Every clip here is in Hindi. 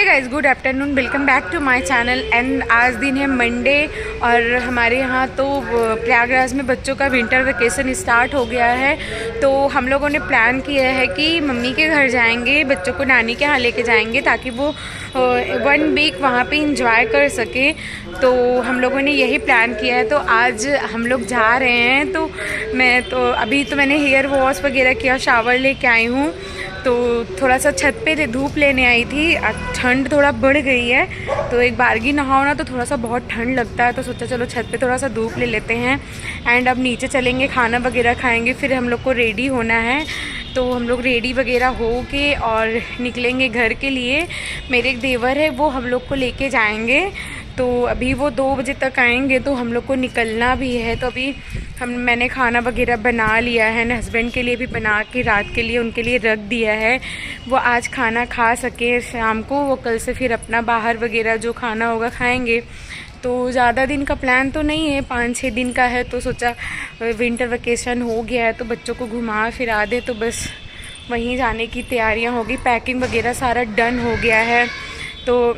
Hey guys, good afternoon, welcome back to my channel. And आज दिन है मंडे और हमारे यहाँ तो प्रयागराज में बच्चों का विंटर वेकेशन स्टार्ट हो गया है। तो हम लोगों ने प्लान किया है कि मम्मी के घर जाएंगे, बच्चों को नानी के यहाँ लेके जाएंगे ताकि वो 1 वीक वहाँ पे इंजॉय कर सके। तो हम लोगों ने यही प्लान किया है। तो आज हम लोग जा रहे हैं। तो अभी तो मैंने हेयर वॉश वगैरह किया, शावर लेके आई हूँ। तो थोड़ा सा छत पे धूप लेने आई थी, ठंड थोड़ा बढ़ गई है तो एक बारगी नहाओ ना तो थोड़ा सा बहुत ठंड लगता है। तो सोचा चलो छत पे थोड़ा सा धूप ले लेते हैं। एंड अब नीचे चलेंगे, खाना वगैरह खाएंगे, फिर हम लोग को रेडी होना है। तो हम लोग रेडी वगैरह हो के और निकलेंगे घर के लिए। मेरे एक देवर है, वो हम लोग को लेके जाएंगे। तो अभी वो 2 बजे तक आएंगे तो हम लोग को निकलना भी है। तो अभी मैंने खाना वगैरह बना लिया है, हस्बैंड के लिए भी बना के रात के लिए उनके लिए रख दिया है। वो आज खाना खा सके शाम को, वो कल से फिर अपना बाहर वगैरह जो खाना होगा खाएंगे। तो ज़्यादा दिन का प्लान तो नहीं है, 5-6 दिन का है। तो सोचा विंटर वेकेशन हो गया है तो बच्चों को घुमा फिरा दे, तो बस वहीं जाने की तैयारियां होगी। पैकिंग वगैरह सारा डन हो गया है। तो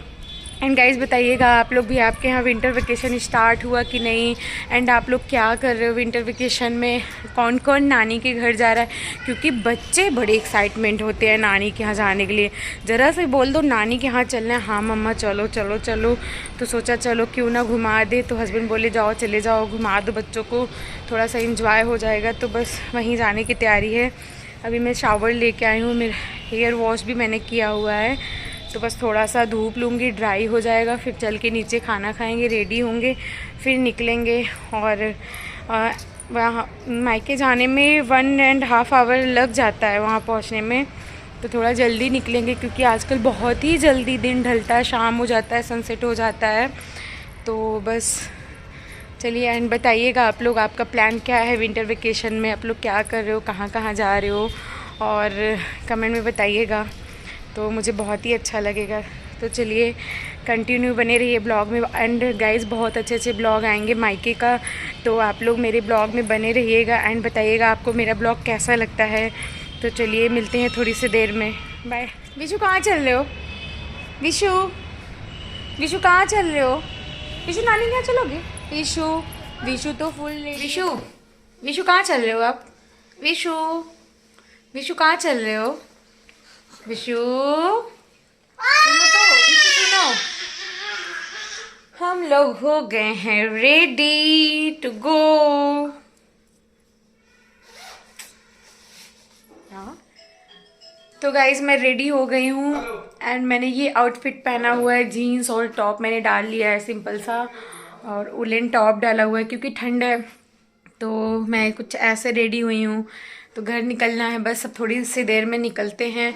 एंड गाइस बताइएगा आप लोग भी, आपके यहाँ विंटर वेकेशन स्टार्ट हुआ कि नहीं। एंड आप लोग क्या कर रहे हो विंटर वेकेशन में, कौन कौन नानी के घर जा रहा है। क्योंकि बच्चे बड़े एक्साइटमेंट होते हैं नानी के यहाँ जाने के लिए। ज़रा से बोल दो नानी के यहाँ चलना है, हाँ मम्मा चलो चलो चलो। तो सोचा चलो क्यों ना घुमा दे। तो हस्बैंड बोले जाओ चले जाओ, घुमा दो बच्चों को, थोड़ा सा इंजॉय हो जाएगा। तो बस वहीं जाने की तैयारी है। अभी मैं शावर लेके आई हूँ, मेरा हेयर वॉश भी मैंने किया हुआ है। तो बस थोड़ा सा धूप लूँगी, ड्राई हो जाएगा, फिर चल के नीचे खाना खाएंगे, रेडी होंगे, फिर निकलेंगे। और वहाँ मायके जाने में 1.5 आवर लग जाता है वहाँ पहुँचने में। तो थोड़ा जल्दी निकलेंगे क्योंकि आजकल बहुत ही जल्दी दिन ढलता है, शाम हो जाता है, सनसेट हो जाता है। तो बस चलिए एंड बताइएगा आप लोग, आपका प्लान क्या है विंटर वेकेशन में, आप लोग क्या कर रहे हो, कहाँ कहाँ जा रहे हो, और कमेंट में बताइएगा तो मुझे बहुत ही अच्छा लगेगा। तो चलिए कंटिन्यू बने रहिए ब्लॉग में। एंड गाइस बहुत अच्छे अच्छे ब्लॉग आएंगे मायके का, तो आप लोग मेरे ब्लॉग में बने रहिएगा एंड बताइएगा आपको मेरा ब्लॉग कैसा लगता है। तो चलिए मिलते हैं थोड़ी सी देर में, बाय। विशु कहाँ चल रहे हो, विशु विशु कहाँ चल रहे हो, विशु नानी क्या चलोगे। विशु विशु तो फुल विशु विशु कहाँ चल रहे हो आप, विशु विशु कहाँ चल रहे हो, विशु सुनो तो, विशु सुनो। हम लोग हो गए हैं रेडी टू गो। तो गाइज मैं रेडी हो गई हूँ एंड मैंने ये आउटफिट पहना हुआ है, जीन्स और टॉप मैंने डाल लिया है सिंपल सा, और वुलन टॉप डाला हुआ है क्योंकि ठंड है। तो मैं कुछ ऐसे रेडी हुई हूँ। तो घर निकलना है बस, अब थोड़ी सी देर में निकलते हैं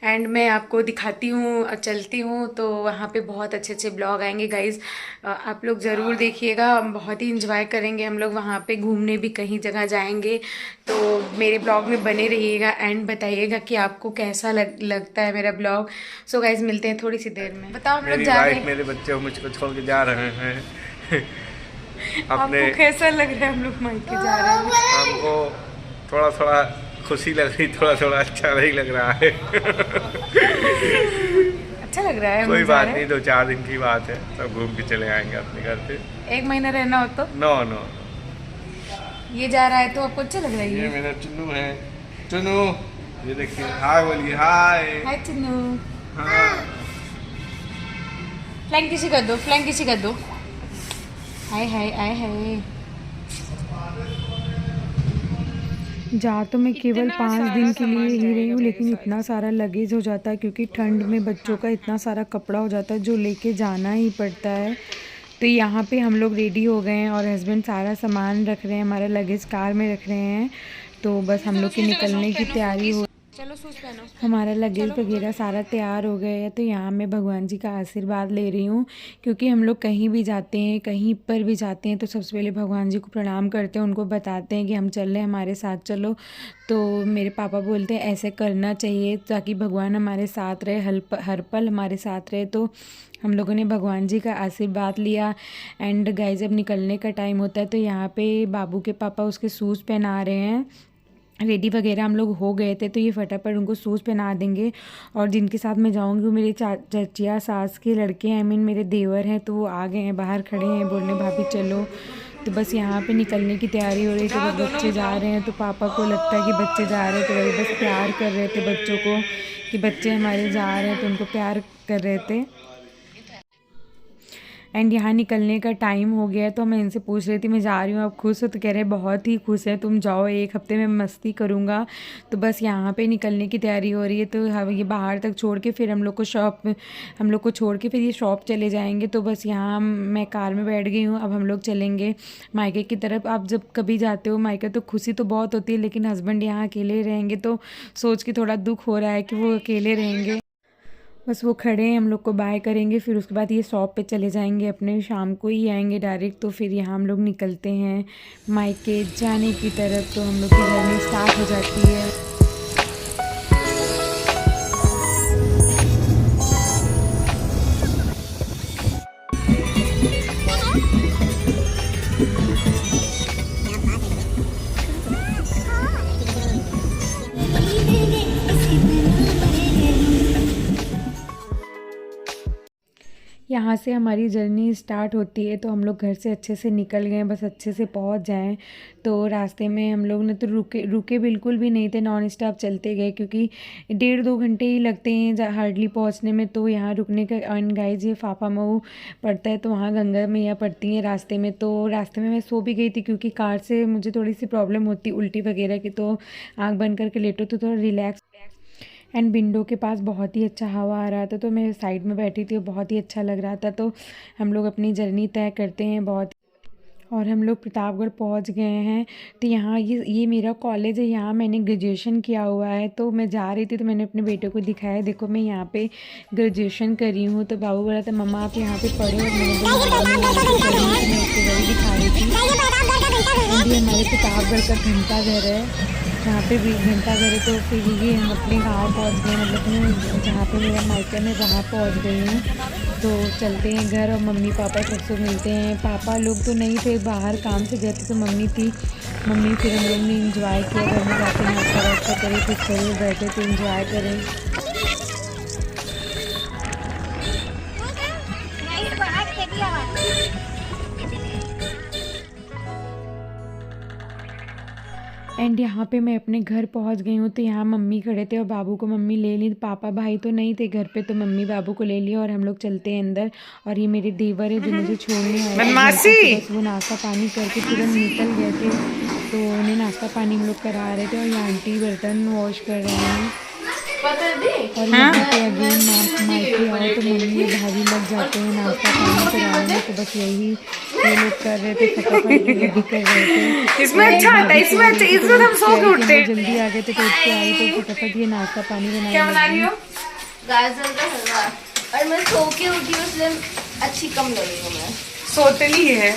एंड मैं आपको दिखाती हूँ और चलती हूँ। तो वहाँ पे बहुत अच्छे अच्छे ब्लॉग आएंगे गाइज़, आप लोग ज़रूर देखिएगा, बहुत ही इंजॉय करेंगे हम लोग। वहाँ पे घूमने भी कहीं जगह जाएंगे, तो मेरे ब्लॉग में बने रहिएगा एंड बताइएगा कि आपको कैसा लगता है मेरा ब्लॉग। सो गाइज़ मिलते हैं थोड़ी सी देर में। बताओ हम लोग जा रहे हैं, मेरे बच्चे मुझको छोड़ के जा रहे हैं। आपको कैसा लग रहा है हम लोग मायके जा रहे हैं। हमको थोड़ा थोड़ा खुशी लग रही, थोड़ा थोड़ा अच्छा नहीं लग रहा है। अच्छा लग रहा है, कोई बात नहीं, 2-4 दिन की बात है, सब घूम के चले आएंगे अपने घर पे। 1 महीना रहना हो तो नो ये जा रहा है तो आपको अच्छा लग रहा है। ये मेरा चुन्नू है, चुन्नू ये देखिए, हाय बोलिए, हाय चुन्नू। हाँ। फ्लैंक किसी कर दो, फ्लैंक किसी कर दो। हाय हाय हाय हाय। जा तो मैं केवल 5 दिन के लिए ही रही हूँ, लेकिन इतना सारा लगेज हो जाता है क्योंकि ठंड में बच्चों का इतना सारा कपड़ा हो जाता है जो लेके जाना ही पड़ता है। तो यहाँ पे हम लोग रेडी हो गए हैं और हस्बैंड सारा सामान रख रहे हैं, हमारा लगेज कार में रख रहे हैं। तो बस हम लोग के निकलने की तैयारी हो, चलो शूज पहनो। हमारा लगेज वगैरह सारा तैयार हो गया है। तो यहाँ मैं भगवान जी का आशीर्वाद ले रही हूँ क्योंकि हम लोग कहीं भी जाते हैं, कहीं पर भी जाते हैं तो सबसे पहले भगवान जी को प्रणाम करते हैं, उनको बताते हैं कि हम चल रहे हैं, हमारे साथ चलो। तो मेरे पापा बोलते हैं ऐसे करना चाहिए ताकि भगवान हमारे साथ रहे, हर पल हमारे साथ रहे। तो हम लोगों ने भगवान जी का आशीर्वाद लिया। एंड गाइस जब निकलने का टाइम होता है तो यहाँ पे बाबू के पापा उसके शूज़ पहना रहे हैं रेडी वगैरह हम लोग हो गए थे, तो ये फटाफट उनको शूज़ पहना देंगे। और जिनके साथ मैं जाऊंगी वो मेरे चचिया सास के लड़के हैं, मेरे देवर हैं, तो वो आ गए हैं, बाहर खड़े हैं, बोलने भाभी चलो। तो बस यहाँ पे निकलने की तैयारी हो रही थी। तो बच्चे जा रहे हैं तो पापा को लगता है कि बच्चे जा रहे हैं, तो वही बस प्यार कर रहे थे बच्चों को कि बच्चे हमारे जा रहे हैं, तो उनको प्यार कर रहे थे। एंड यहाँ निकलने का टाइम हो गया है, तो मैं इनसे पूछ रही थी मैं जा रही हूँ, आप खुश हो? तो कह रहे बहुत ही खुश है, तुम जाओ, 1 हफ्ते में मस्ती करूँगा। तो बस यहाँ पे निकलने की तैयारी हो रही है। तो ये बाहर तक छोड़ के फिर हम लोग को छोड़ के फिर ये शॉप चले जाएंगे। तो बस यहाँ मैं कार में बैठ गई हूँ, अब हम लोग चलेंगे मायके की तरफ। आप जब कभी जाते हो मायके तो खुशी तो बहुत होती है, लेकिन हस्बैंड यहाँ अकेले रहेंगे तो सोच के थोड़ा दुख हो रहा है कि वो अकेले रहेंगे। बस वो खड़े हैं, हम लोग को बाय करेंगे, फिर उसके बाद ये शॉप पे चले जाएंगे, अपने शाम को ही आएंगे डायरेक्ट। तो फिर यहाँ हम लोग निकलते हैं मायके जाने की तरफ। तो हम लोग की जर्नी स्टार्ट हो जाती है। यहाँ से हमारी जर्नी स्टार्ट होती है। तो हम लोग घर से अच्छे से निकल गए, बस अच्छे से पहुँच जाएं। तो रास्ते में हम लोग ने तो रुके बिल्कुल भी नहीं थे, नॉन स्टॉप चलते गए, क्योंकि 1.5-2 घंटे ही लगते हैं हार्डली पहुँचने में। तो यहाँ रुकने का गाइज ये फाफा मऊ पड़ता है, तो वहाँ गंगा मैया पड़ती हैं रास्ते में। तो रास्ते में मैं सो भी गई थी, क्योंकि कार से मुझे थोड़ी सी प्रॉब्लम होती उल्टी वगैरह की, तो आँख बंद करके लेटो तो थोड़ा रिलैक्स। एंड विंडो के पास बहुत ही अच्छा हवा आ रहा था, तो मैं साइड में बैठी थी और बहुत ही अच्छा लग रहा था। तो हम लोग अपनी जर्नी तय करते हैं बहुत। और हम लोग प्रतापगढ़ पहुंच गए हैं। तो यहाँ ये मेरा कॉलेज है, यहाँ मैंने ग्रेजुएशन किया हुआ है। तो मैं जा रही थी तो मैंने अपने बेटे को दिखाया, देखो मैं यहाँ पे ग्रेजुएशन कर रही हूँ। तो बाबू बोला था मम्मा आप यहाँ पे पढ़ो, और मैंने बोला मैं यहाँ पे पढ़ी हूँ, तो मैं उसको वही दिखा रही थी। ये हमारे प्रतापगढ़ का घंटा घर है, जहाँ पे भी घंटा घर है। तो फिर ये हम अपने गाँव पहुँच गए, मतलब जहाँ पे मेरा मायका मैं वहाँ पहुँच गई हूँ। तो चलते हैं घर, और मम्मी पापा सबसे मिलते हैं। पापा लोग तो नहीं थे, बाहर काम से गए थे, तो मम्मी थी। मम्मी फिर हम लोग ने इंजॉय किया, घर में जाके नाश्ता वास्ता करे, फिर खड़े बैठे थे इंजॉय करें। एंड यहाँ पे मैं अपने घर पहुँच गई हूँ। तो यहाँ मम्मी खड़े थे और बाबू को मम्मी ले ली, पापा भाई तो नहीं थे घर पे, तो मम्मी बाबू को ले लिया और हम लोग चलते हैं अंदर। और ये मेरे देवर है जो मुझे छोड़ने आए थे, बस वो नाश्ता पानी करके तुरंत निकल गए थे। तो उन्हें नाश्ता पानी हम लोग करा रहे थे, और ये आंटी बर्तन वॉश कर रहे हैं। और यहाँ पे अगेन मायके आओ तो मम्मी भाभी लग जाते हैं नाश्ता पानी कराने में। तो बस यही ये लोग कर रहे थे, फटाफट रेडी कर रहे थे। इसमें अच्छा आता है, इसमें अच्छा, इसमें हम सो के उठते हैं। जल्दी आ गए थे तो उठ के आई, तो फटाफट ये नाश्ता पानी बनाने लगी। गाजर का हलवा, और मैं सो के उठी हूँ इसलिए अच्छी कम लगी हूँ मैं। सोतली है।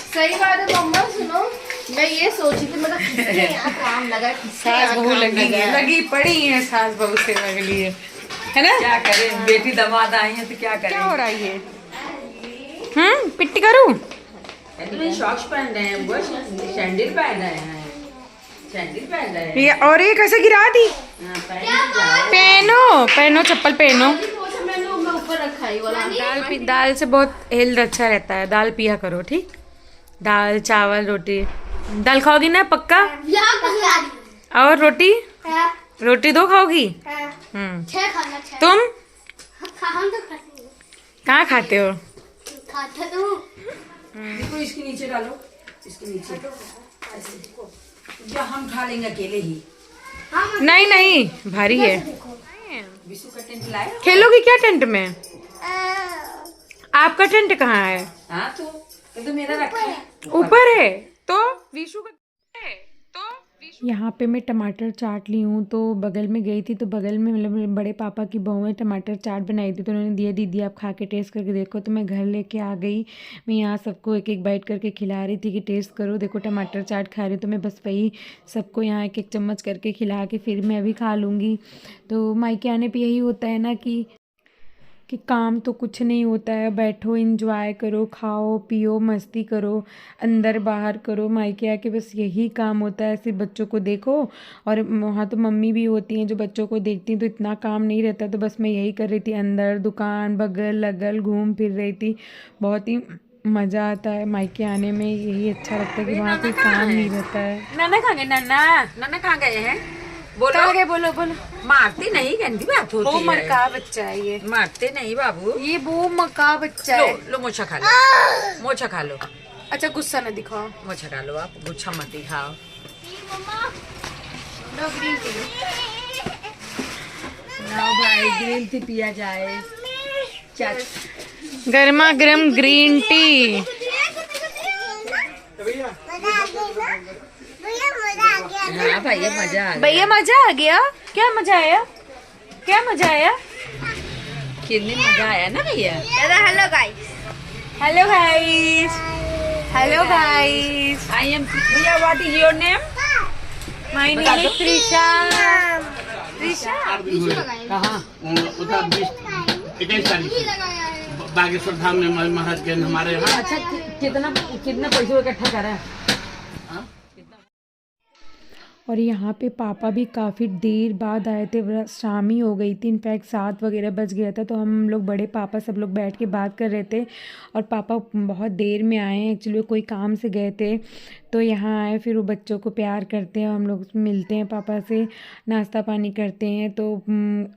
सही बात है मम्मा, सुनो मैं ये सोची थी, मतलब किसके यहाँ काम लगा, किसके यहाँ काम लगी पड़ी है, सास बहू से लगली है ना। क्या करें, बेटी दमाद आई है तो क्या करें। क्या हो रहा है ये? पिट्टी करूँ? शॉक्स पहन रहे हैं, वो सैंडल पहन रहे हैं, सैंडल पहन रहे हैं। ये और ये कैसे गिरा दी? पहनो चप्पल पहनो। मैंने ऊपर रखा है वाला। दाल से बहुत हेल्थ अच्छा रहता है, दाल पिया करो ठीक। दाल चावल रोटी, दाल खाओगी ना पक्का? और रोटी? रोटी 2 खाओगी? तुम कहाँ खाते हो? देखो इसके नीचे डालो, इसके नीचे जो हम खा लेंगे अकेले ही। नहीं नहीं भारी है। विशु का टेंट लाए? खेलोगी क्या टेंट में? आपका टेंट कहाँ है? हाँ तो मेरा रखा है ऊपर है। तो विशु का है, तो यहाँ पे मैं टमाटर चाट ली हूँ। तो बगल में गई थी, तो बगल में मतलब बड़े पापा की बहू ने टमाटर चाट बनाई थी, तो उन्होंने दिया दीदी आप खा के टेस्ट करके देखो। तो मैं घर लेके आ गई, मैं यहाँ सबको एक एक बाइट करके खिला रही थी कि टेस्ट करो, देखो टमाटर चाट खा रही हूँ। तो मैं बस वही सबको यहाँ एक एक चम्मच करके खिला के फिर मैं भी खा लूँगी। तो मायके आने पर यही होता है ना कि कि काम तो कुछ नहीं होता है, बैठो एंजॉय करो, खाओ पियो मस्ती करो, अंदर बाहर करो। मायके आके बस यही काम होता है, सिर्फ बच्चों को देखो। और वहाँ तो मम्मी भी होती हैं जो बच्चों को देखती हैं, तो इतना काम नहीं रहता। तो बस मैं यही कर रही थी, अंदर दुकान बगल लगल घूम फिर रही थी। बहुत ही मज़ा आता है मायके आने में, यही अच्छा लगता है कि वहाँ कोई काम नहीं रहता है। नाना कहाँ गए? नाना नाना कहाँ गए हैं? बोलो आगे बोलो बोलो। मारती नहीं, गंदी बात वो होती है। मरका बच्चा है ये, मारते नहीं बाबू। ये वो मक्का बच्चा लो है। लो मोछा खा लो, मोछा खा लो, अच्छा गुस्सा न दिखाओ। मोछा खा लो, आप गुच्छा मत ही खाओ। ना भाई ग्रीन टी पिया जाए। गर्मा गर्म ग्रीन टी। हाँ भैया मजा आ गया। भैया मजा आ गया। क्या मजा आया? क्या मजा आया? कितनी मजा आया ना भैया। Hello guys, hello guys, hello guys. I am भैया, what is your name? My name is Trisha. Trisha कहाँ? उधर 21 तारीख बागेश्वर धाम में महाराज के हमारे यहाँ। अच्छा कितना पैसे इकट्ठा करा है? और यहाँ पे पापा भी काफ़ी देर बाद आए थे, शाम ही हो गई थी, इनफैक्ट 7 वगैरह बज गया था। तो हम लोग बड़े पापा सब लोग बैठ के बात कर रहे थे, और पापा बहुत देर में आए हैं, एक्चुअली कोई काम से गए थे। तो यहाँ आए, फिर वो बच्चों को प्यार करते हैं, हम लोग मिलते हैं पापा से, नाश्ता पानी करते हैं। तो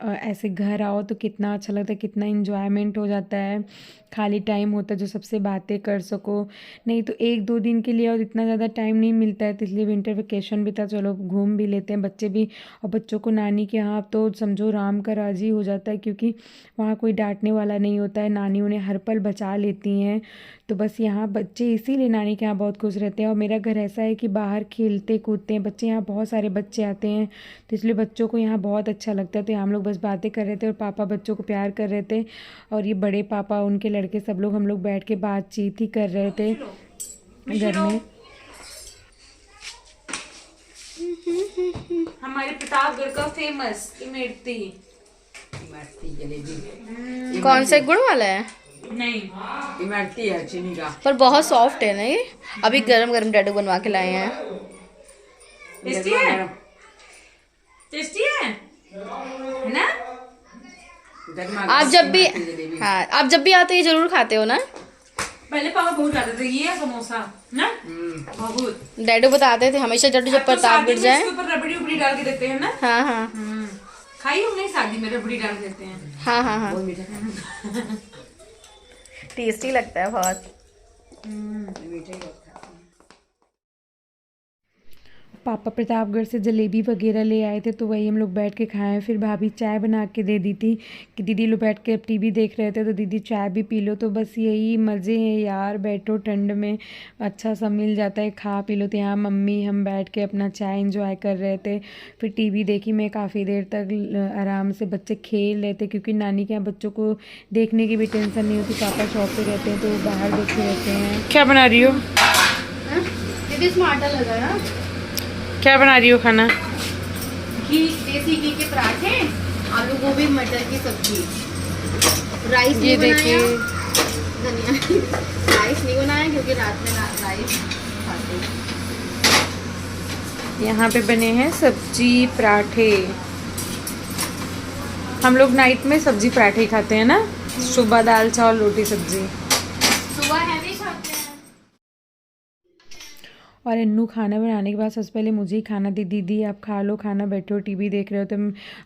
ऐसे घर आओ तो कितना अच्छा लगता है, कितना इन्जॉयमेंट हो जाता है, खाली टाइम होता है जो सबसे बातें कर सको। नहीं तो 1-2 दिन के लिए और इतना ज़्यादा टाइम नहीं मिलता है, तो इसलिए विंटर वेकेशन भी था, चलो घूम भी लेते हैं बच्चे भी। और बच्चों को नानी के यहाँ तो समझो राम का राजी हो जाता है, क्योंकि वहाँ कोई डांटने वाला नहीं होता है, नानी उन्हें हर पल बचा लेती हैं। तो बस यहाँ बच्चे इसीलिए नानी के यहाँ बहुत खुश रहते हैं। और मेरा घर ऐसा है कि बाहर खेलते कूदते हैं बच्चे, यहाँ बहुत सारे बच्चे आते हैं, तो इसलिए बच्चों को यहाँ बहुत अच्छा लगता है। तो हम लोग बस बातें कर रहे थे और पापा बच्चों को प्यार कर रहे थे, और ये बड़े पापा उनके लड़के सब लोग, हम लोग बैठ के बातचीत ही कर रहे थे घर में। हमारे प्रतापगढ़ का फेमस इमरती। इमरती जलेबी। कौन सा गुड़ वाला है? नहीं, इमरती है चीनी का। पर बहुत सॉफ्ट है ना ये। अभी गरम गरम डैडू बनवा के लाए हैं। टेस्टी है, टेस्टी है ना? आप जब भी हाँ आप जब भी आते हैं जरूर खाते हो ना? पहले पापा बहुत आते थे ये समोसा ना, बहुत। डैडू बताते थे हमेशा, जब तो प्रतापगढ़ जाए। इसके ऊपर रबड़ी उबड़ी डाल के देते हैं ना। हाँ हाँ खाई हमने शादी में रबड़ी डाल देते हैं। हाँ हाँ हाँ टेस्टी लगता है बहुत। पापा प्रतापगढ़ से जलेबी वगैरह ले आए थे, तो वही हम लोग बैठ के खाए। फिर भाभी चाय बना के दे दी थी कि दीदी लोग बैठ के अब टीवी देख रहे थे, तो दीदी चाय भी पी लो। तो बस यही मज़े हैं यार, बैठो ठंड में अच्छा सा मिल जाता है, खा पी लो। तो यहाँ मम्मी हम बैठ के अपना चाय एंजॉय कर रहे थे, फिर टीवी देखी मैं काफ़ी देर तक आराम से। बच्चे खेल रहे थे, क्योंकि नानी के यहाँ बच्चों को देखने की भी टेंशन नहीं होती, पापा शॉप पे रहते हैं तो वो बाहर देखे रहते हैं। क्या बना रही हो? दीदी इसमें आटा लगा ना, क्या बना रही हो खाना? घी, देसी घी के पराठे, आलू गोभी मटर की सब्जी, राइस ये नहीं देखिए, बनाया, धनिया राइस नहीं बनाया क्योंकि रात में राइस खाते। यहाँ पे बने हैं सब्जी पराठे। हम लोग नाइट में सब्जी पराठे ही खाते हैं ना, सुबह दाल चावल रोटी सब्जी। सुबह हैवी खाते हैं। और अन्नू खाना बनाने के बाद सबसे पहले मुझे ही खाना दी, दीदी आप खा लो खाना, बैठो टीवी देख रहे हो। तो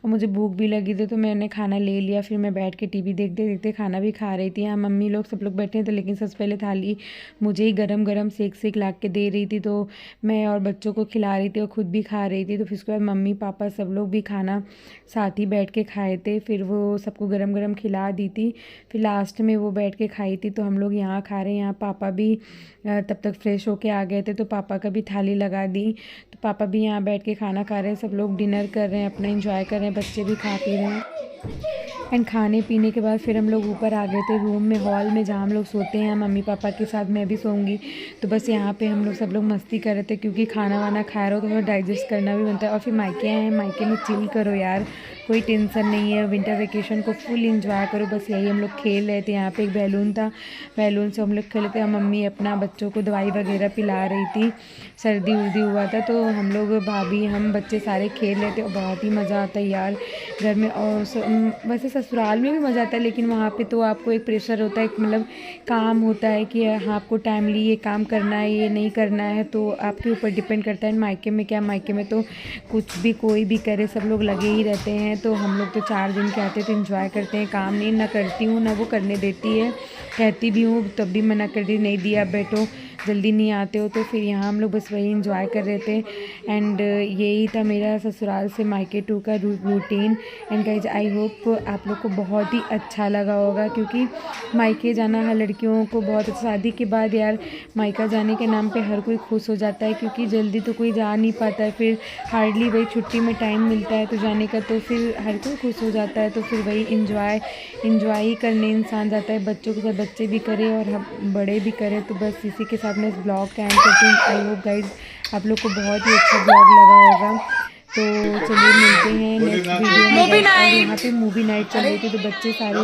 मुझे भूख भी लगी थी, तो मैंने खाना ले लिया। फिर मैं बैठ के टीवी देखते देखते खाना भी खा रही थी। यहाँ मम्मी लोग सब लोग बैठे थे, लेकिन सबसे पहले थाली मुझे ही गरम गरम सेक ला के दे रही थी, तो मैं और बच्चों को खिला रही थी और ख़ुद भी खा रही थी। तो फिर उसके बाद मम्मी पापा सब लोग भी खाना साथ ही बैठ के खाए थे, फिर वो सबको गरम गरम खिला दी थी। फिर लास्ट में वो बैठ के खाई थी, तो हम लोग यहाँ खा रहे हैं। यहाँ पापा भी तब तक फ्रेश होके आ गए थे, तो पापा का भी थाली लगा दी, तो पापा भी यहाँ बैठ के खाना खा रहे हैं। सब लोग डिनर कर रहे हैं, अपना एंजॉय कर रहे हैं, बच्चे भी खा पी रहे हैं। एंड खाने पीने के बाद फिर हम लोग ऊपर आ गए थे रूम में, हॉल में, जहाँ हम लोग सोते हैं। मम्मी पापा के साथ मैं भी सोऊंगी, तो बस यहाँ पे हम लोग सब लोग मस्ती कर रहे थे, क्योंकि खाना वाना खा रहे हो तो थोड़ा डाइजेस्ट करना भी बनता है। और फिर मायके आए हैं, मायके में चिल करो यार, कोई टेंशन नहीं है, विंटर वेकेशन को फुल इंजॉय करो। बस यही हम लोग खेल रहे थे। यहाँ पे एक बैलून था, बैलून से हम लोग खेल रहे थे। मम्मी अपना बच्चों को दवाई वगैरह पिला रही थी, सर्दी उर्दी हुआ था, तो हम लोग भाभी हम बच्चे सारे खेल रहे थे और बहुत ही मज़ा आता है यार घर में। और वैसे ससुराल में भी मज़ा आता है, लेकिन वहाँ पे तो आपको एक प्रेशर होता है, मतलब काम होता है कि हाँ आपको टाइमली ये काम करना है, ये नहीं करना है, तो आपके ऊपर डिपेंड करता है। मायके में क्या, मायके में तो कुछ भी कोई भी करे, सब लोग लगे ही रहते हैं। तो हम लोग तो 4 दिन के आते हैं तो इन्जॉय करते हैं। काम नहीं ना करती हूँ ना वो करने देती है, कहती भी हूँ तब भी मना कर दी, नहीं दिया बैठो, जल्दी नहीं आते हो। तो फिर यहाँ हम लोग बस वही इंजॉय कर रहे थे। एंड यही था मेरा ससुराल से मायके टू का routine. And guys I hope आप लोग को बहुत ही अच्छा लगा होगा, क्योंकि मायके जाना हर लड़कियों को बहुत, शादी के बाद यार मायका जाने के नाम पे हर कोई खुश हो जाता है, क्योंकि जल्दी तो कोई जा नहीं पाता है, फिर हार्डली वही छुट्टी में टाइम मिलता है तो जाने का, तो फिर हर कोई खुश हो जाता है। तो फिर वही इंजॉय ही करने इंसान जाता है, बच्चों के साथ बच्चे भी करें और हम बड़े भी करें। तो बस इसी के साथ मैं इस ब्लॉग का एंड करती हूँ। आई होप गाइज आप लोग को बहुत ही अच्छा ब्लॉग लगा होगा। तो चलिए मिलते हैं नेक्स्ट वीडियो में। और यहाँ पे मूवी नाइट चल रही थी तो बच्चे सारे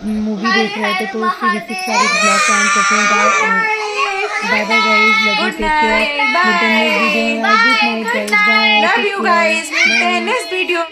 मूवी देख रहे थे, तो फिर इसी के साथ इस ब्लॉग का एंड करते हैं। Bye bye guys, love you, take care, मिलते हैं नेक्स्ट वीडियो में। Good night guys, bye, love you guys, मिलते हैं नेक्स्ट वीडियो।